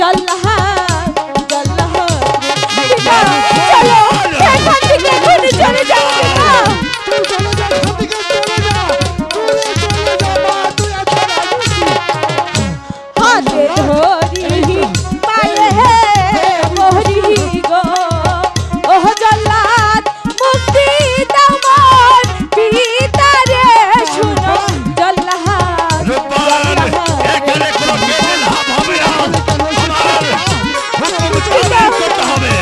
জল্লাদ জল্লাদ চলো এখান থেকে এখনই চলে যাও না হাতে ধরি পায়ে মোহরি গো ওহ জল্লাদ মুক্তি দাও মোর পিতারে শুনো জল্লাদ এখানে কোনো কেটে লাভ হবে না আমার করতে হবে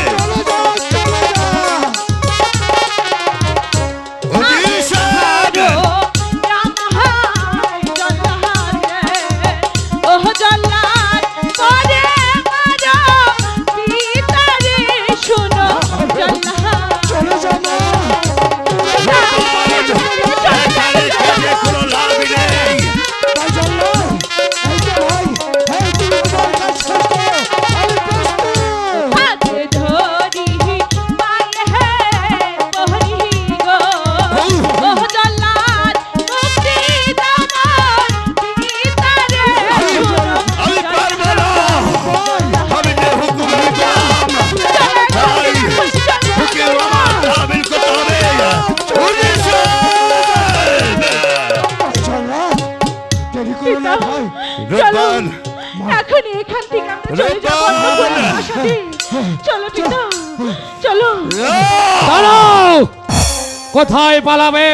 কোথায় পালাবে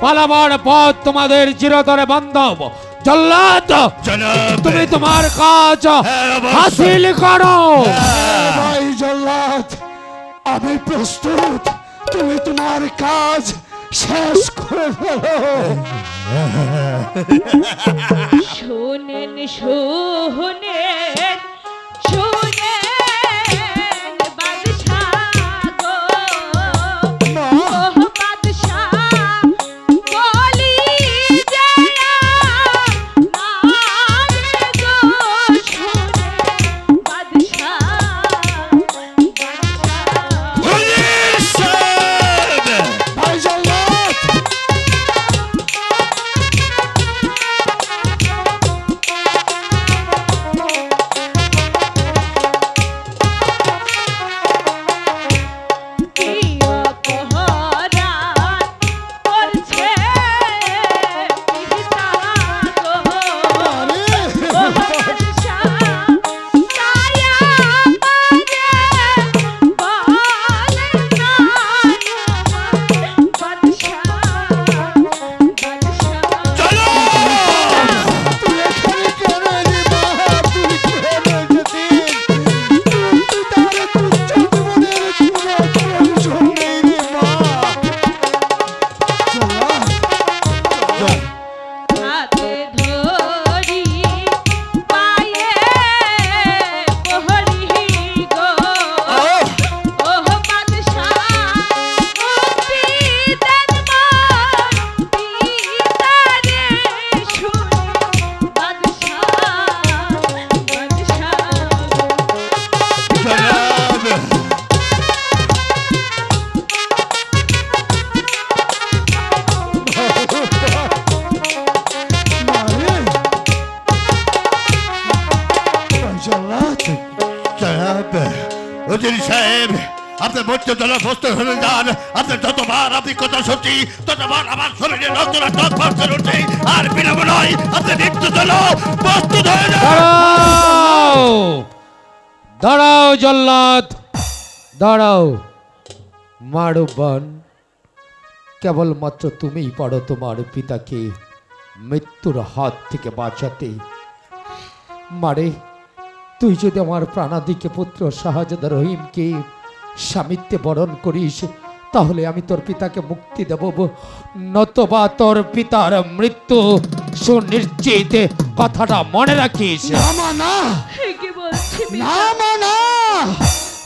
পালাবার পথ তোমাদের চিরতরে বন্ধ জল্লাদ তুমি তোমার কাজ হাসিল করো ভাই জল্লাদ আমি প্রস্তুত তুমি তোমার কাজ শেষ করে ফেলো শোনেন শোনেন শোনেন আপনার মধ্যে জল বস্তু হয়ে যান আপনার যতবার আপনি কথা শুনছি ততবার আমার শরীরে রক্তরা টকফট করে উঠছে আর বিলম্ব নয় আপনি মৃত্যু জল প্রস্তুত হয়ে যান দাঁড়াও জল্লাদ দাঁড়াও মারবান কেবলমাত্র তুমিই পারো তোমার পিতাকে মৃত্যুর হাত থেকে বাঁচাতে মারে তুই যদি আমার প্রাণাদিকে পুত্র শাহজাদা রহিমকে স্বামিত্বে বরণ করিস তাহলে আমি তোর পিতাকে মুক্তি দেব নতবা তোর পিতার মৃত্যু সুনিশ্চিত কথাটা মনে রাখিস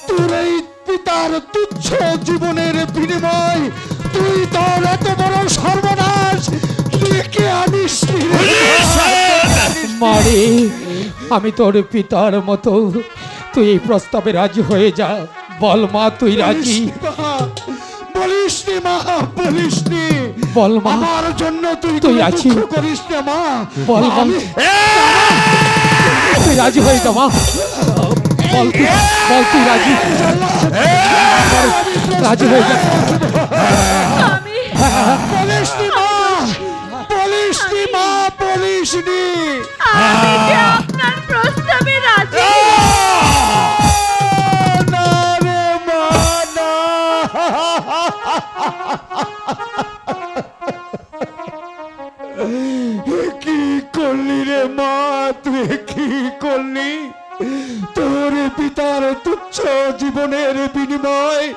তোর এই পিতার তুচ্ছ জীবনের বিনিময় তুই তোর এত বড় সর্বনাশ ডেকে আনিস মারে আমি তোর পিতার মতো তুই এই প্রস্তাবে রাজি হয়ে যা বল মা তুই রাজি বলিস নি মা বলিস নি বল মা আমার জন্য তুই রাজি করিস না মা বল মা তুই রাজি হয়ে যা মা বল তুই রাজি রাজি হয়ে যা। আমি বলিসনি মা, বলিসনি মা, বলিসনি। আমি যে আপনার প্রস্তাবে রাজি। না রে মা, না। কি করলি রে মা, তুই কি করলি? তোর পিতার তুচ্ছ জীবনের বিনিময়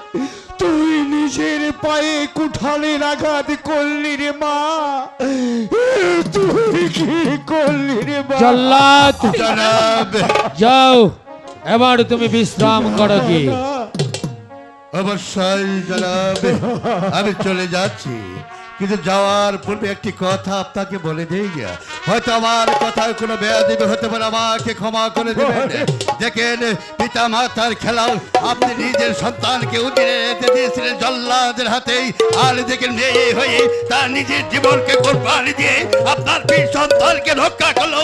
তুই নিজের পায়ে কুঠালের আঘাত করলি রে মা। তুই কি করলি রে মা? জল্লাদ জনাব যাও, এবার তুমি বিশ্রাম করো কি। অবশ্যই জনাব, আমি চলে যাচ্ছি, কিন্তু যাওয়ার পূর্বে একটি কথা আপনাকে বলে দেই গিয়া, হয়তো আমার কথায় কোনো বেয়াদবি হতে পারে, আমাকে ক্ষমা করে দেবেন। দেখেন, পিতা মাতার খেলাও আপনি নিজের সন্তানকে উজিরে রেখে দিয়েছিলেন জল্লাদের হাতেই, আর দেখেন মেয়ে হয়ে তার নিজের জীবনকে কোরবানি দিয়ে আপনার বীর সন্তানকে রক্ষা করলো।